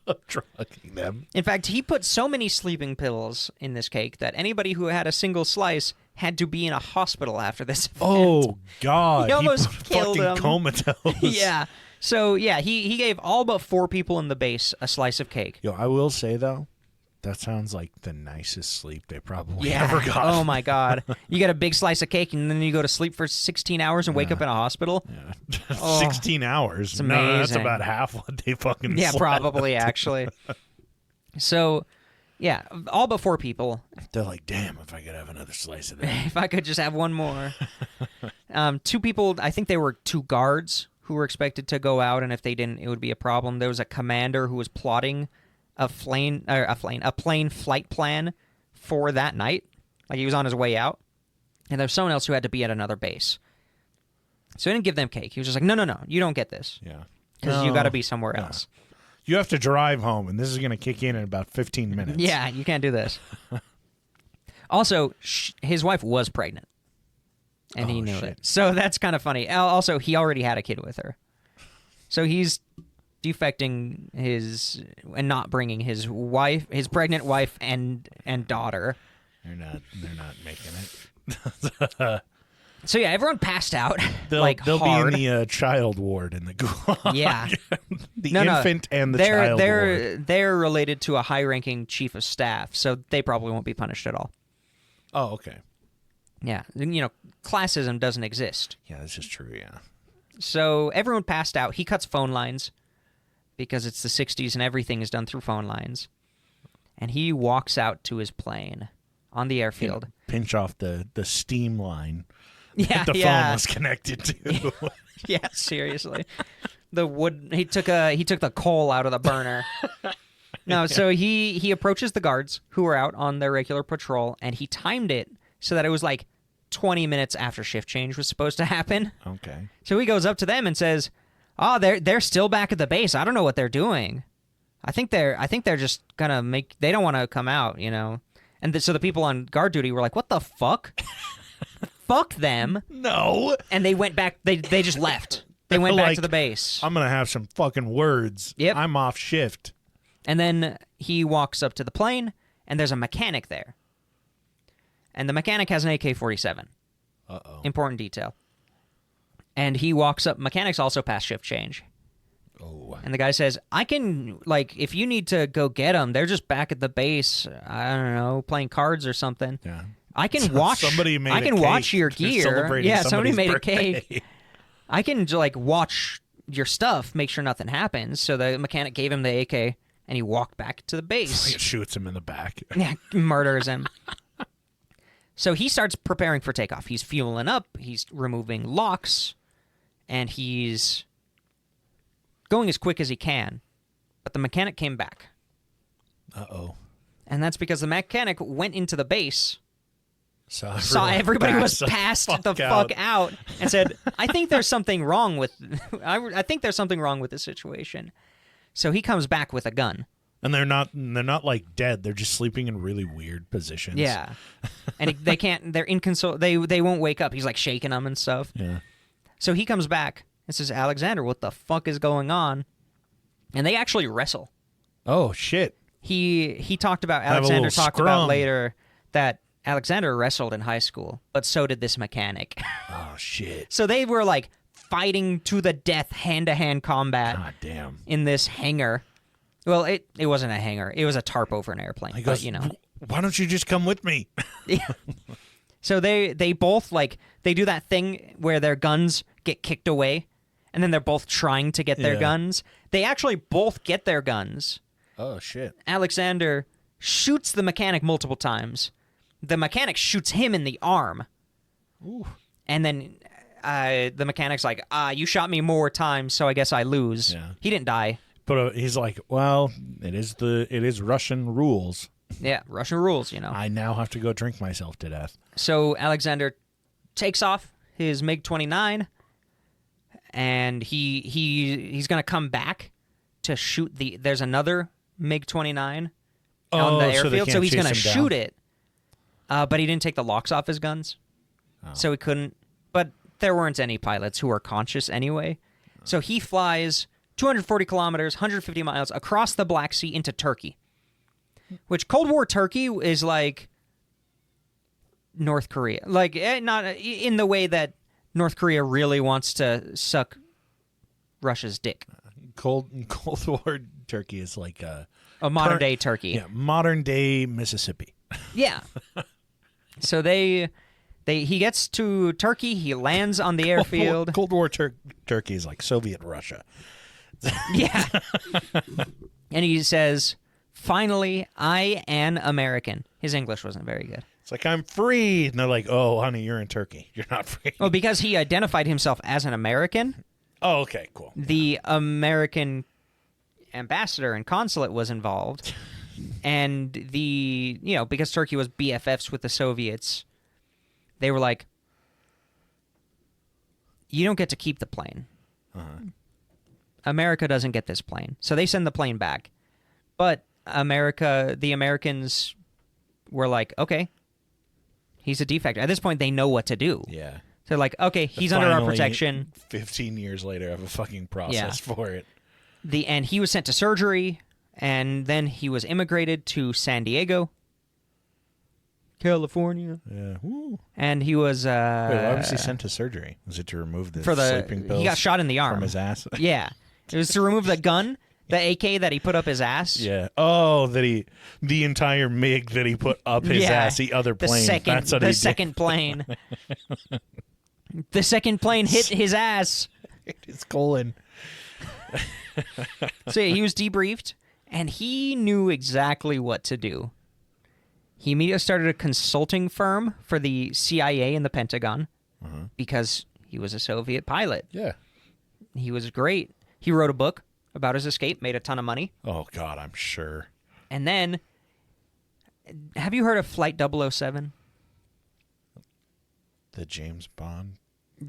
of drugging them. In fact, he put so many sleeping pills in this cake that anybody who had a single slice had to be in a hospital after this event. Oh, God. He almost killed fucking him. comatose. Yeah. So, yeah, he gave all but 4 people in the base a slice of cake. Yo, I will say, though, that sounds like the nicest sleep they probably ever got. Oh, my God. You get a big slice of cake, and then you go to sleep for 16 hours and wake up in a hospital? Yeah. 16 hours. It's No, that's amazing. about half what they fucking Yeah, slept. probably, actually. So, yeah, all but 4 people. They're like, damn, if I could have another slice of that. If I could just have one more. 2 people, I think they were 2 guards who were expected to go out, and if they didn't, it would be a problem. There was a commander who was plotting a plane flight plan for that night. Like, he was on his way out. And there was someone else who had to be at another base. So he didn't give them cake. He was just like, no, you don't get this. Yeah. Because you got to be somewhere else. You have to drive home, and this is going to kick in about 15 minutes. Yeah, you can't do this. Also, his wife was pregnant. And he knew it. So that's kind of funny. Also, he already had a kid with her. So he's defecting and not bringing his pregnant wife and daughter. They're not making it. So yeah, everyone passed out. They'll hard. be in the child ward in the gulag. Yeah. The infant and the child ward. They're related to a high-ranking chief of staff, so they probably won't be punished at all. Oh, okay. Yeah, classism doesn't exist. Yeah, this is true, yeah. So everyone passed out. He cuts phone lines because it's the 60s and everything is done through phone lines. And he walks out to his plane on the airfield. Pinch off the steam line Yeah, that the phone was connected to. Yeah, seriously. The wood. He took the coal out of the burner. No, so he approaches the guards who are out on their regular patrol, and he timed it so that it was like 20 minutes after shift change was supposed to happen. Okay. So he goes up to them and says, "Oh, they're still back at the base. I don't know what they're doing. I think they're just gonna they don't want to come out, And so the people on guard duty were like, "What the fuck? Fuck them." No. And they went back. They just left. They went back to the base. I'm going to have some fucking words. Yep. I'm off shift. And then he walks up to the plane, and there's a mechanic there. And the mechanic has an AK-47. Uh-oh. Important detail. And he walks up. Mechanics also pass shift change. Oh. And the guy says, "I can, if you need to go get them, they're just back at the base, I don't know, playing cards or something. Yeah. I can watch. Somebody made I can watch your They're gear. celebrating Yeah, somebody made somebody's a cake. birthday. I can watch your stuff, make sure nothing happens." So the mechanic gave him the AK, and he walked back to the base. It shoots him in the back. Yeah, murders him. So he starts preparing for takeoff. He's fueling up. He's removing locks, and he's going as quick as he can. But the mechanic came back. Uh-oh. And that's because the mechanic went into the base, saw everybody was passed the fuck out and said, I think there's something wrong with I think there's something wrong with this situation. So he comes back with a gun. And they're not like dead. They're just sleeping in really weird positions. Yeah. And they can't, they're inconsol, they won't wake up. He's like shaking them and stuff. Yeah. So he comes back and says, Alexander, what the fuck is going on? And they actually wrestle. Oh, shit. He talked about, Alexander talked scrum. about later that Alexander wrestled in high school, but so did this mechanic. Oh, shit. So they were like fighting to the death, hand-to-hand combat. God damn. In this hangar. Well, it wasn't a hangar. It was a tarp over an airplane. He goes, but, you know. Why don't you just come with me? Yeah. So they both, like, they do that thing where their guns get kicked away, and then they're both trying to get their guns. They actually both get their guns. Oh, shit. Alexander shoots the mechanic multiple times. The mechanic shoots him in the arm. Ooh. And then the mechanic's like, you shot me more times, so I guess I lose. Yeah. He didn't die. But he's like, well, it is Russian rules. Yeah, Russian rules, you know. I now have to go drink myself to death. So Alexander takes off his MiG-29, and he's going to come back to shoot there's another MiG-29 on the airfield, so he's going to shoot it. But he didn't take the locks off his guns, so he couldn't. But there weren't any pilots who were conscious anyway. So he flies 240 kilometers, 150 miles across the Black Sea into Turkey, which Cold War Turkey is like North Korea. Like, not in the way that North Korea really wants to suck Russia's dick. Cold War Turkey is like a modern-day Turkey. Yeah, modern-day Mississippi. Yeah. So he gets to Turkey. He lands on the airfield. Cold War Turkey is like Soviet Russia. Yeah. And he says, finally, I am American. His English wasn't very good. It's like, I'm free. And they're like, oh, honey, you're in Turkey. You're not free. Well, because he identified himself as an American. Oh, okay, cool. The American ambassador and consulate was involved. And because Turkey was BFFs with the Soviets, they were like, you don't get to keep the plane. America doesn't get this plane. So they send the plane back. But the Americans were like, okay, he's a defector. At this point, they know what to do. Yeah. They're like, okay, he's under our protection. 15 years later, I have a fucking process for it. And he was sent to surgery, and then he was immigrated to San Diego, California. Yeah. Woo. And he was... Wait, why was he sent to surgery? Was it to remove the sleeping pills? He got shot in the arm. From his ass? Yeah. It was to remove the gun, the AK that he put up his ass. Yeah. Oh, the entire MiG that he put up his ass, the other plane. The second plane. The second plane hit his ass. His colon. So he was debriefed, and he knew exactly what to do. He immediately started a consulting firm for the CIA and the Pentagon because he was a Soviet pilot. Yeah. He was great. He wrote a book about his escape, made a ton of money. Oh, God, I'm sure. And then, have you heard of Flight 007? The James Bond?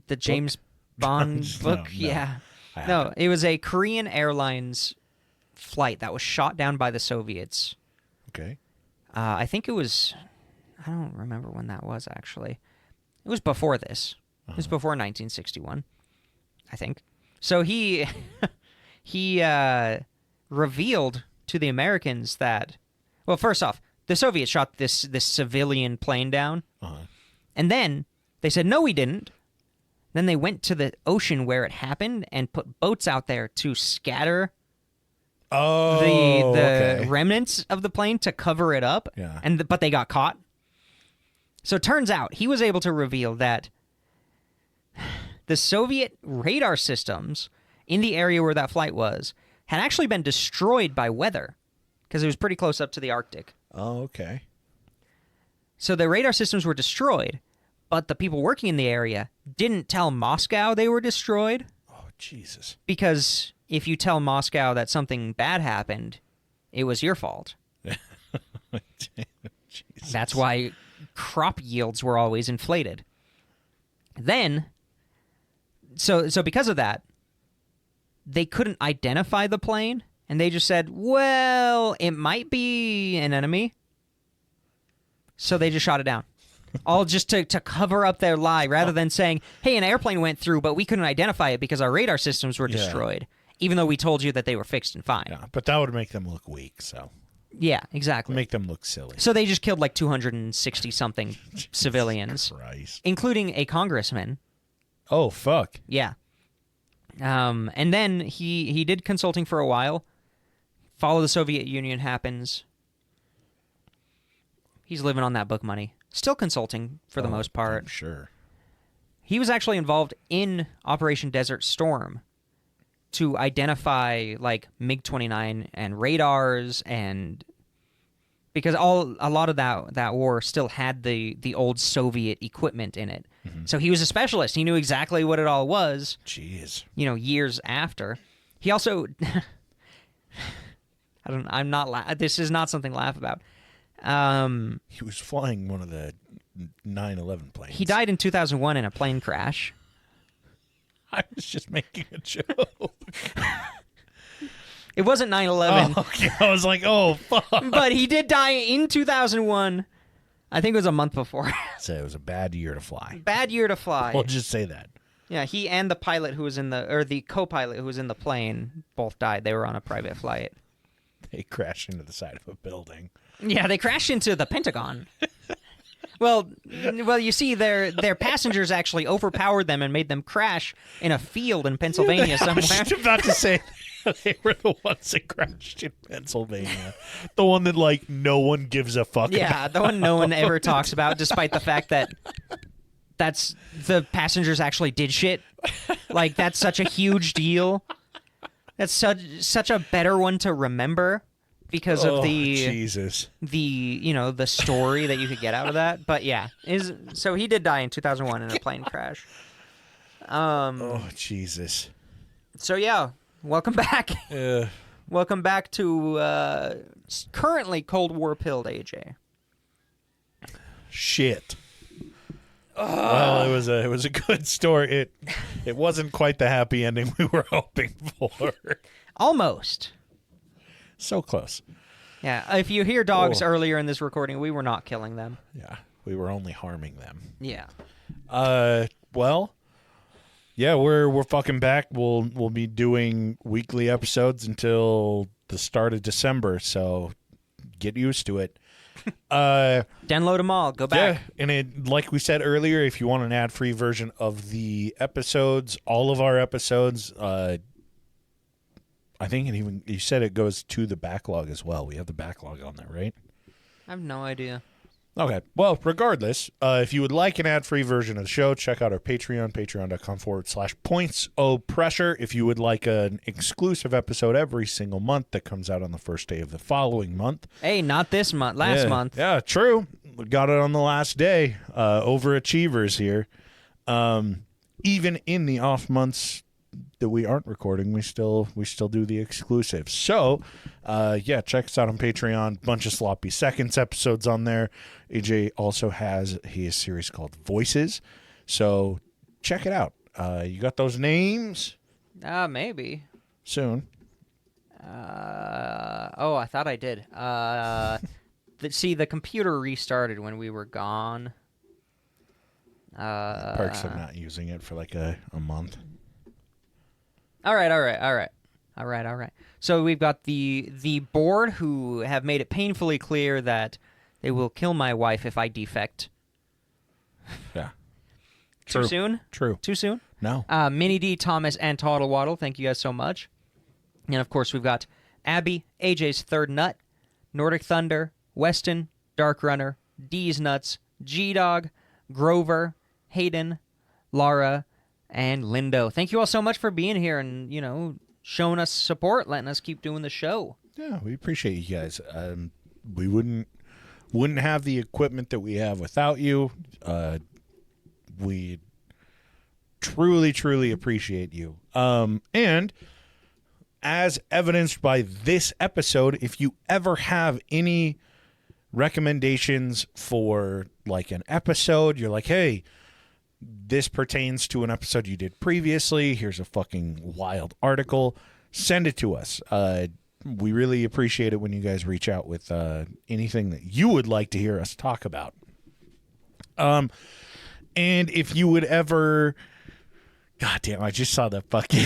The James Bond book? No, yeah. No, it was a Korean Airlines flight that was shot down by the Soviets. Okay. I think it was... I don't remember when that was, actually. It was before this. It was before 1961, I think. So he revealed to the Americans that... Well, first off, the Soviets shot this civilian plane down. And then they said, no, we didn't. Then they went to the ocean where it happened and put boats out there to scatter the remnants of the plane to cover it up. Yeah. But they got caught. So it turns out he was able to reveal that the Soviet radar systems in the area where that flight was had actually been destroyed by weather because it was pretty close up to the Arctic. Oh, okay. So the radar systems were destroyed, but the people working in the area didn't tell Moscow they were destroyed. Oh, Jesus. Because if you tell Moscow that something bad happened, it was your fault. Jesus. That's why crop yields were always inflated. Then, so because of that, they couldn't identify the plane, and they just said, well, it might be an enemy. So they just shot it down. All just to cover up their lie, rather than saying, hey, an airplane went through, but we couldn't identify it because our radar systems were destroyed, even though we told you that they were fixed and fine. Yeah, but that would make them look weak, so. Yeah, exactly. Make them look silly. So they just killed like 260-something civilians, Christ. including a congressman. Oh, fuck. Yeah. And then he did consulting for a while. Follow the Soviet Union happens. He's living on that book money. Still consulting for the most part. I'm sure. He was actually involved in Operation Desert Storm to identify like MiG-29 and radars, and because a lot of that war still had the old Soviet equipment in it. Mm-hmm. So he was a specialist. He knew exactly what it all was. Jeez. Years after. He also this is not something to laugh about. He was flying one of the 9/11 planes. He died in 2001 in a plane crash. I was just making a joke. It wasn't 9/11. Oh, okay. I was like, oh, fuck. But he did die in 2001. I think it was a month before. So it was a bad year to fly. Bad year to fly. We'll just say that. Yeah, he and the pilot who was the co-pilot who was in the plane both died. They were on a private flight. They crashed into the side of a building. Yeah, they crashed into the Pentagon. Well, you see, their passengers actually overpowered them and made them crash in a field in Pennsylvania somewhere. I was just about to say they were the ones that crashed in Pennsylvania. The one that, like, no one gives a fuck about. Yeah, the one no one ever talks about, despite the fact that the passengers actually did shit. Like, that's such a huge deal. That's such a better one to remember. Because of Jesus. the story that you could get out of that. But yeah, so he did die in 2001 in a plane crash. Jesus. So yeah, welcome back. Welcome back to currently Cold War pilled AJ. Shit. Well, it was a good story. It wasn't quite the happy ending we were hoping for. Almost. So close. Yeah, if you hear dogs earlier in this recording, we were not killing them. Yeah, we were only harming them. Yeah. Well, yeah, we're fucking back. We'll be doing weekly episodes until the start of December, so get used to it. Download them all. Go back. Yeah, and like we said earlier, if you want an ad-free version of the episodes, all of our episodes, I think you said it goes to the backlog as well. We have the backlog on there, right? I have no idea. Okay. Well, regardless, if you would like an ad-free version of the show, check out our Patreon, patreon.com/points-o-pressure. If you would like an exclusive episode every single month that comes out on the first day of the following month. Hey, not this month. Last month. Yeah, true. We got it on the last day. Overachievers here. Even in the off months that we aren't recording, we still do the exclusives. So, check us out on Patreon. Bunch of Sloppy Seconds episodes on there. AJ also has his series called Voices. So, check it out. You got those names? Maybe. Soon. I thought I did. The computer restarted when we were gone. Perks of not using it for like a month. All right. So we've got the board who have made it painfully clear that they will kill my wife if I defect. Yeah. Too soon? True. Too soon? No. Minnie D, Thomas, and Toddle Waddle, thank you guys so much. And of course we've got Abby, AJ's Third Nut, Nordic Thunder, Weston, Dark Runner, D's Nuts, G-Dog, Grover, Hayden, Laura, and Lindo. Thank you all so much for being here and, showing us support, letting us keep doing the show. Yeah, we appreciate you guys. We wouldn't have the equipment that we have without you. We truly, truly appreciate you. And as evidenced by this episode, if you ever have any recommendations for like an episode. You're like, hey, this pertains to an episode you did previously. Here's a fucking wild article. Send it to us. We really appreciate it when you guys reach out with anything that you would like to hear us talk about. And if you would ever... God damn, I just saw the fucking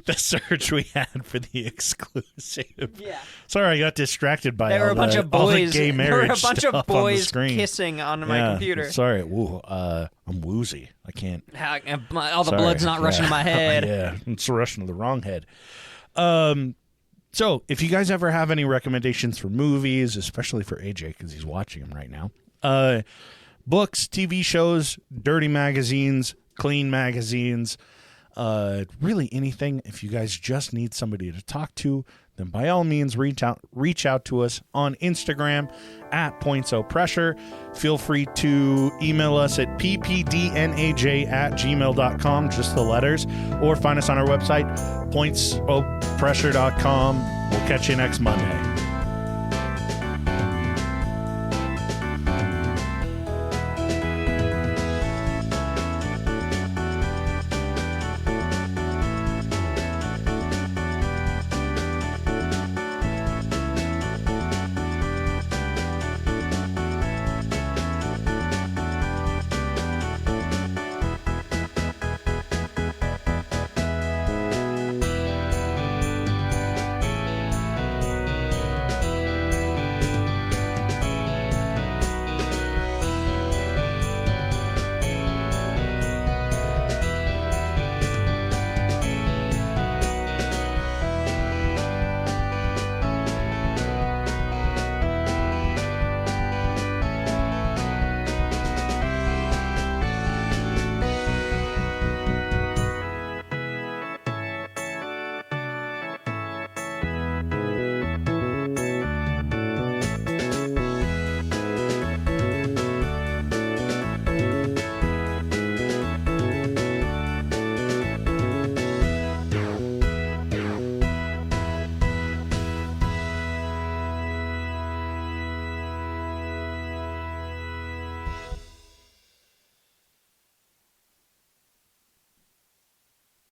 the search we had for the exclusive. Yeah. Sorry, I got distracted by There were a bunch of all the boys. gay There were a marriage bunch stuff of on the boys screen. kissing on my Yeah, computer. Sorry, woo, I'm woozy. I can't. All the blood's not rushing to my head. Yeah, it's rushing to the wrong head. So if you guys ever have any recommendations for movies, especially for AJ because he's watching them right now, books, TV shows, dirty magazines, clean magazines, really anything. If you guys just need somebody to talk to, then by all means reach out to us on Instagram at pointsopressure. Feel free to email us at ppdnaj@gmail.com, just the letters, or find us on our website, pointsopressure.com. We'll catch you next Monday.